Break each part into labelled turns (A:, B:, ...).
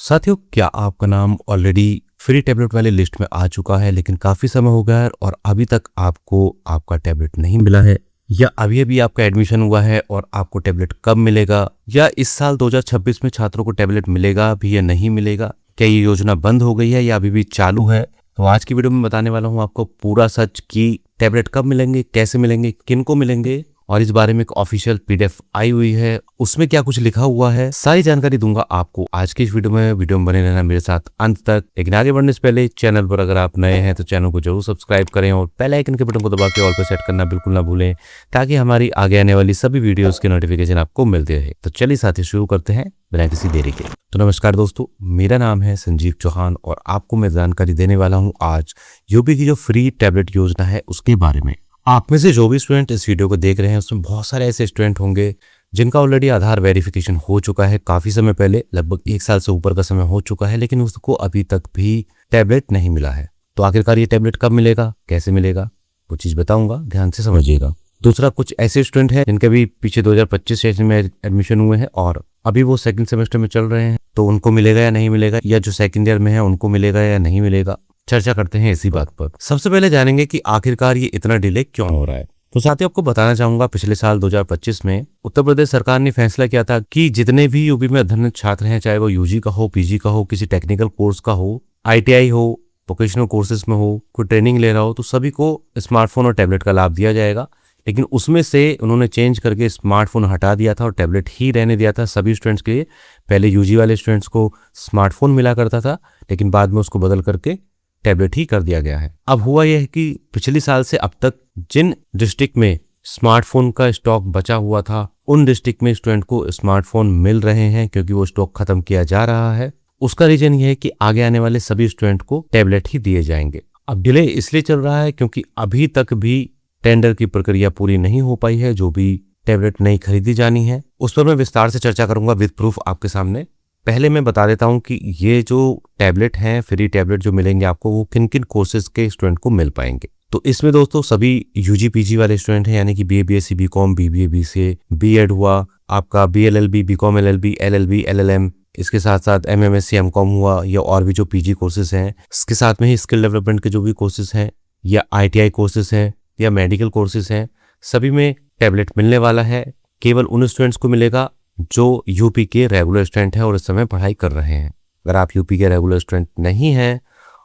A: साथियों, क्या आपका नाम ऑलरेडी फ्री टैबलेट वाली लिस्ट में आ चुका है लेकिन काफी समय हो गया है और अभी तक आपको आपका टैबलेट नहीं मिला है, या अभी अभी आपका एडमिशन हुआ है और आपको टैबलेट कब मिलेगा, या इस साल 2026 में छात्रों को टैबलेट मिलेगा भी या नहीं मिलेगा, क्या ये योजना बंद हो गई है या अभी भी चालू है? तो आज की वीडियो में बताने वाला हूँ आपको पूरा सच कि टैबलेट कब मिलेंगे, कैसे मिलेंगे, किनको मिलेंगे, और इस बारे में एक ऑफिशियल पीडीएफ आई हुई है, उसमें क्या कुछ लिखा हुआ है, सारी जानकारी दूंगा आपको आज की इस वीडियो में बने रहना मेरे साथ अंत तक। लेकिन आगे बढ़ने से पहले चैनल पर अगर आप नए हैं तो चैनल को जरूर सब्सक्राइब करें और बेल आइकन के बटन को दबा के ऑल पर सेट करना बिल्कुल ना भूलें, ताकि हमारी आगे आने वाली सभी वीडियोस के नोटिफिकेशन आपको मिलते रहे। तो चलिए साथी शुरू करते हैं बिना किसी देरी के। तो नमस्कार दोस्तों, मेरा नाम है संजीव चौहान और आपको मैं जानकारी देने वाला हूँ आज यूपी की जो फ्री टैबलेट योजना है उसके बारे में। आप में से जो भी स्टूडेंट इस वीडियो को देख रहे हैं उसमें बहुत सारे ऐसे स्टूडेंट होंगे जिनका ऑलरेडी आधार वेरिफिकेशन हो चुका है काफी समय पहले, लगभग 1 साल से ऊपर का समय हो चुका है, लेकिन उसको अभी तक भी टैबलेट नहीं मिला है। तो आखिरकार ये टैबलेट कब मिलेगा, कैसे मिलेगा, वो चीज बताऊंगा, ध्यान से समझिएगा। दूसरा, कुछ ऐसे स्टूडेंट हैं जिनके भी पीछे 2025 सेशन में एडमिशन हुए हैं और अभी वो सेकंड सेमेस्टर में चल रहे हैं, तो उनको मिलेगा या नहीं मिलेगा, या जो सेकंड ईयर में है उनको मिलेगा या नहीं मिलेगा, चर्चा करते हैं इसी बात पर। सबसे पहले जानेंगे कि आखिरकार ये इतना डिले क्यों हो रहा है। तो साथियों, आपको बताना चाहूंगा, पिछले साल 2025 में उत्तर प्रदेश सरकार ने फैसला किया था कि जितने भी यूपी में अध्ययनरत छात्र हैं, चाहे वो यूजी का हो, पीजी का हो, किसी टेक्निकल कोर्स का हो, आईटीआई हो, वोकेशनल कोर्सेज में हो, कोई ट्रेनिंग ले रहा हो, तो सभी को स्मार्टफोन और टैबलेट का लाभ दिया जाएगा। लेकिन उसमें से उन्होंने चेंज करके स्मार्टफोन हटा दिया था और टैबलेट ही रहने दिया था सभी स्टूडेंट्स के लिए। पहले यूजी वाले स्टूडेंट्स को स्मार्टफोन मिला करता था, लेकिन बाद में उसको बदल करके टैबलेट ही कर दिया गया है। अब हुआ यह है कि पिछले साल से अब तक जिन डिस्ट्रिक्ट में स्मार्टफोन का स्टॉक बचा हुआ था, उन डिस्ट्रिक्ट में स्टूडेंट को स्मार्टफोन मिल रहे हैं क्योंकि वो स्टॉक खत्म किया जा रहा है। उसका रीजन ये है कि आगे आने वाले सभी स्टूडेंट को टैबलेट ही दिए जाएंगे। अब डिले इसलिए चल रहा है क्योंकि अभी तक भी टेंडर की प्रक्रिया पूरी नहीं हो पाई है। जो भी टैबलेट नहीं खरीदी जानी है उस पर मैं विस्तार से चर्चा करूंगा विद प्रूफ आपके सामने। पहले मैं बता देता हूं कि ये जो टैबलेट हैं, फ्री टैबलेट जो मिलेंगे आपको, वो किन किन कोर्सेज के स्टूडेंट को मिल पाएंगे। तो इसमें दोस्तों सभी यूजी पीजी वाले स्टूडेंट हैं, यानी कि BA BSc BCom BBA BCA BEd हुआ, आपका BLLB BCom LLB LLB LLM, इसके साथ साथ एमएमएससी एमकॉम हुआ, या और भी जो पीजी कोर्सेज हैं, इसके साथ में ही स्किल डेवलपमेंट के जो भी कोर्सेज हैं, या आईटीआई कोर्सेज हैं, या मेडिकल कोर्सेज हैं, सभी में टैबलेट मिलने वाला है। केवल उन स्टूडेंट्स को मिलेगा जो यूपी के रेगुलर स्टूडेंट हैं और इस समय पढ़ाई कर रहे हैं। अगर आप यूपी के रेगुलर स्टूडेंट नहीं हैं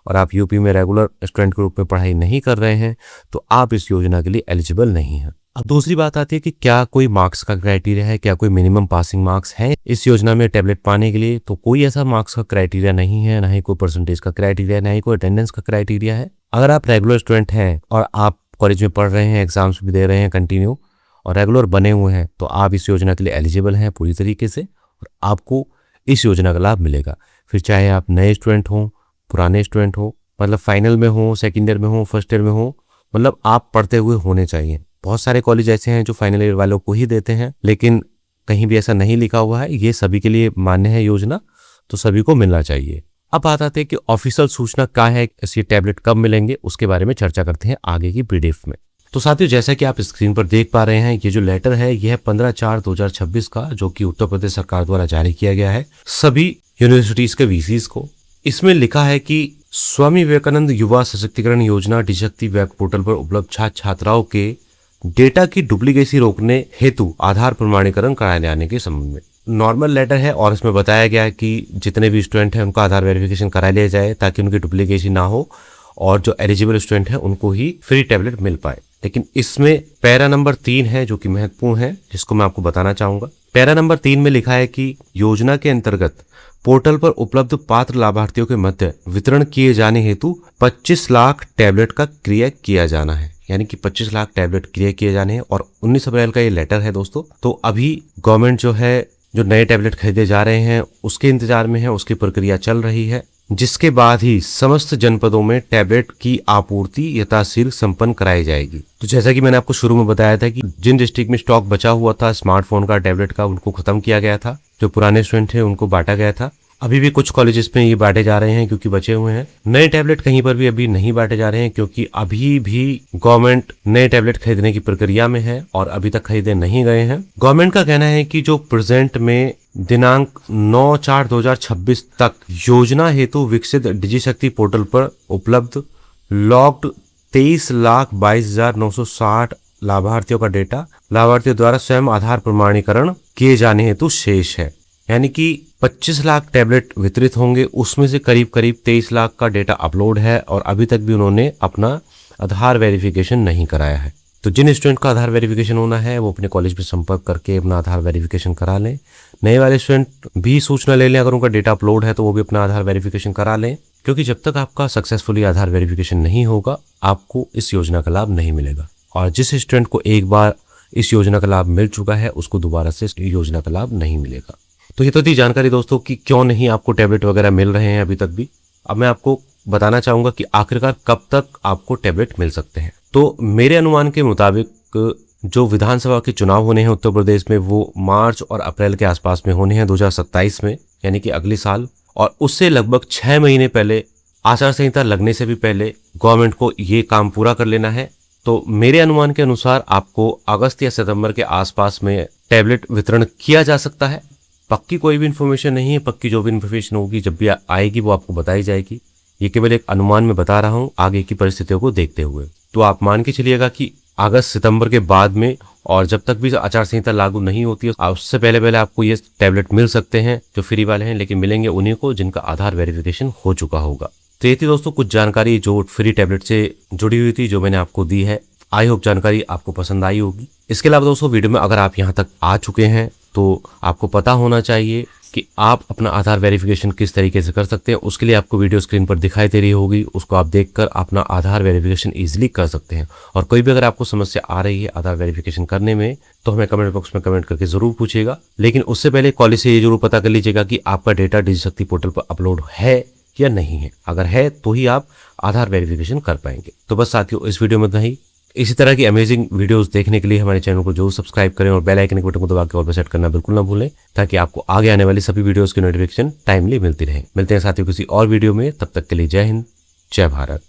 A: और आप यूपी में रेगुलर स्टूडेंट के रूप में पढ़ाई नहीं कर रहे हैं तो आप इस योजना के लिए एलिजिबल नहीं हैं। अब दूसरी बात आती है कि क्या कोई मार्क्स का क्राइटेरिया है, क्या कोई मिनिमम पासिंग मार्क्स है इस योजना में टैबलेट पाने के लिए? तो कोई ऐसा मार्क्स का क्राइटेरिया नहीं है, ना ही कोई परसेंटेज का क्राइटेरिया, ना ही कोई अटेंडेंस का क्राइटेरिया है। अगर आप रेगुलर स्टूडेंट हैं और आप कॉलेज में पढ़ रहे हैं, एग्जाम्स भी दे रहे हैं कंटिन्यू और रेगुलर बने हुए हैं, तो आप इस योजना के लिए एलिजिबल हैं पूरी तरीके से और आपको इस योजना का लाभ मिलेगा। फिर चाहे आप नए स्टूडेंट हो, पुराने स्टूडेंट हो, मतलब फाइनल में हो, सेकंड ईयर में हो, फर्स्ट ईयर में हो, मतलब आप पढ़ते हुए होने चाहिए। बहुत सारे कॉलेज ऐसे हैं जो फाइनल ईयर वालों को ही देते हैं, लेकिन कहीं भी ऐसा नहीं लिखा हुआ है। ये सभी के लिए मान्य है योजना, तो सभी को मिलना चाहिए। अब बात आती है कि ऑफिशियल सूचना क्या है, ये टैबलेट कब मिलेंगे, उसके बारे में चर्चा करते हैं आगे की पीडीएफ में। तो साथियों, जैसा कि आप स्क्रीन पर देख पा रहे हैं, ये जो लेटर है यह है 15/4/2026 का, जो कि उत्तर प्रदेश सरकार द्वारा जारी किया गया है सभी यूनिवर्सिटीज के वीसीज को। इसमें लिखा है कि स्वामी विवेकानंद युवा सशक्तिकरण योजना डिशक्ति वेब पोर्टल पर उपलब्ध छात्र छात्राओं के डेटा की डुप्लीकेसी रोकने हेतु आधार प्रमाणीकरण कराए जाने के संबंध में नॉर्मल लेटर है और इसमें बताया गया है कि जितने भी स्टूडेंट हैं उनका आधार वेरिफिकेशन करा लिया जाए ताकि उनकी डुप्लीकेसी ना हो और जो एलिजिबल स्टूडेंट हैं उनको ही फ्री टैबलेट मिल पाए। लेकिन इसमें पैरा नंबर 3 है जो कि महत्वपूर्ण है, जिसको मैं आपको बताना चाहूंगा। पैरा नंबर 3 में लिखा है कि योजना के अंतर्गत पोर्टल पर उपलब्ध पात्र लाभार्थियों के मध्य वितरण किए जाने हेतु 25 लाख टैबलेट का क्रय किया जाना है, यानी कि 25 लाख टैबलेट क्रय किए जाने हैं। और 19 अप्रैल का ये लेटर है दोस्तों। तो अभी गवर्नमेंट जो है, जो नए टैबलेट खरीदे जा रहे हैं उसके इंतजार में है, उसकी प्रक्रिया चल रही है, जिसके बाद ही समस्त जनपदों में टैबलेट की आपूर्ति यथाशीघ्र संपन्न कराई जाएगी। तो जैसा कि मैंने आपको शुरू में बताया था कि जिन डिस्ट्रिक्ट में स्टॉक बचा हुआ था स्मार्टफोन का, टैबलेट का, उनको खत्म किया गया था। जो पुराने स्टूडेंट थे उनको बांटा गया था अभी भी कुछ कॉलेजेस में ये बांटे जा रहे हैं क्योंकि बचे हुए हैं। नए टैबलेट कहीं पर भी अभी नहीं बांटे जा रहे हैं क्योंकि अभी भी गवर्नमेंट नए टैबलेट खरीदने की प्रक्रिया में है और अभी तक खरीदे नहीं गए हैं। गवर्नमेंट का कहना है कि जो प्रेजेंट में दिनांक 9/4/2026 तक योजना हेतु विकसित डिजिशक्ति पोर्टल पर उपलब्ध लॉग्ड 23,22,960 लाभार्थियों का डेटा लाभार्थियों द्वारा स्वयं आधार प्रमाणीकरण किए जाने हेतु शेष है। यानी कि 25 लाख टैबलेट वितरित होंगे, उसमें से करीब करीब 23 लाख का डेटा अपलोड है और अभी तक भी उन्होंने अपना आधार वेरिफिकेशन नहीं कराया है। तो जिन स्टूडेंट का आधार वेरिफिकेशन होना है वो अपने कॉलेज में संपर्क करके अपना आधार वेरिफिकेशन करा लें। नए वाले स्टूडेंट भी सूचना ले लें, अगर उनका डेटा अपलोड है तो वो भी अपना आधार वेरिफिकेशन करा लें, क्योंकि जब तक आपका सक्सेसफुली आधार वेरिफिकेशन नहीं होगा आपको इस योजना का लाभ नहीं मिलेगा। और जिस स्टूडेंट को एक बार इस योजना का लाभ मिल चुका है उसको दोबारा से इस योजना का लाभ नहीं मिलेगा। तो ये तो थी जानकारी दोस्तों कि क्यों नहीं आपको टैबलेट वगैरह मिल रहे हैं अभी तक भी। अब मैं आपको बताना चाहूंगा कि आखिरकार कब तक आपको टैबलेट मिल सकते हैं। तो मेरे अनुमान के मुताबिक जो विधानसभा के चुनाव होने हैं उत्तर प्रदेश में वो मार्च और अप्रैल के आसपास में होने हैं 2027 में, यानी कि अगले साल। और उससे लगभग 6 महीने पहले, आचार संहिता लगने से भी पहले गवर्नमेंट को ये काम पूरा कर लेना है। तो मेरे अनुमान के अनुसार आपको अगस्त या सितंबर के आसपास में टैबलेट वितरण किया जा सकता है। पक्की कोई भी इन्फॉर्मेशन नहीं है, पक्की जो भी इन्फॉर्मेशन होगी जब भी आएगी वो आपको बताई जाएगी। ये केवल एक अनुमान में बता रहा हूँ आगे की परिस्थितियों को देखते हुए। तो आप मान के चलिएगा कि अगस्त सितंबर के बाद में, और जब तक भी आचार संहिता लागू नहीं होती है उससे पहले पहले आपको ये टैबलेट मिल सकते हैं जो फ्री वाले हैं, लेकिन मिलेंगे उन्हीं को जिनका आधार वेरिफिकेशन हो चुका होगा। तो ये थी दोस्तों कुछ जानकारी जो फ्री टैबलेट से जुड़ी हुई थी, जो मैंने आपको दी है। आई होप जानकारी आपको पसंद आई होगी। इसके अलावा दोस्तों वीडियो में अगर आप यहाँ तक आ चुके हैं तो आपको पता होना चाहिए कि आप अपना आधार वेरिफिकेशन किस तरीके से कर सकते हैं। उसके लिए आपको वीडियो स्क्रीन पर दिखाई दे रही होगी, उसको आप देखकर अपना आधार वेरिफिकेशन इजीली कर सकते हैं। और कोई भी अगर आपको समस्या आ रही है आधार वेरिफिकेशन करने में तो हमें कमेंट बॉक्स में कमेंट करके जरूर पूछिएगा। लेकिन उससे पहले कॉलेज से ये जरूर पता कर लीजिएगा कि आपका डेटा डिजिशक्ति पोर्टल पर अपलोड है या नहीं है। अगर है तो ही आप आधार वेरिफिकेशन कर पाएंगे। तो बस साथियों इस वीडियो में इतना ही। इसी तरह की अमेजिंग वीडियोस देखने के लिए हमारे चैनल को जरूर सब्सक्राइब करें और बेल आइकन के बटन को दबा के ऑल पर सेट करना बिल्कुल ना भूलें, ताकि आपको आगे आने वाली सभी वीडियोस की नोटिफिकेशन टाइमली मिलती रहे। मिलते हैं साथियों किसी और वीडियो में, तब तक के लिए जय हिंद, जय भारत।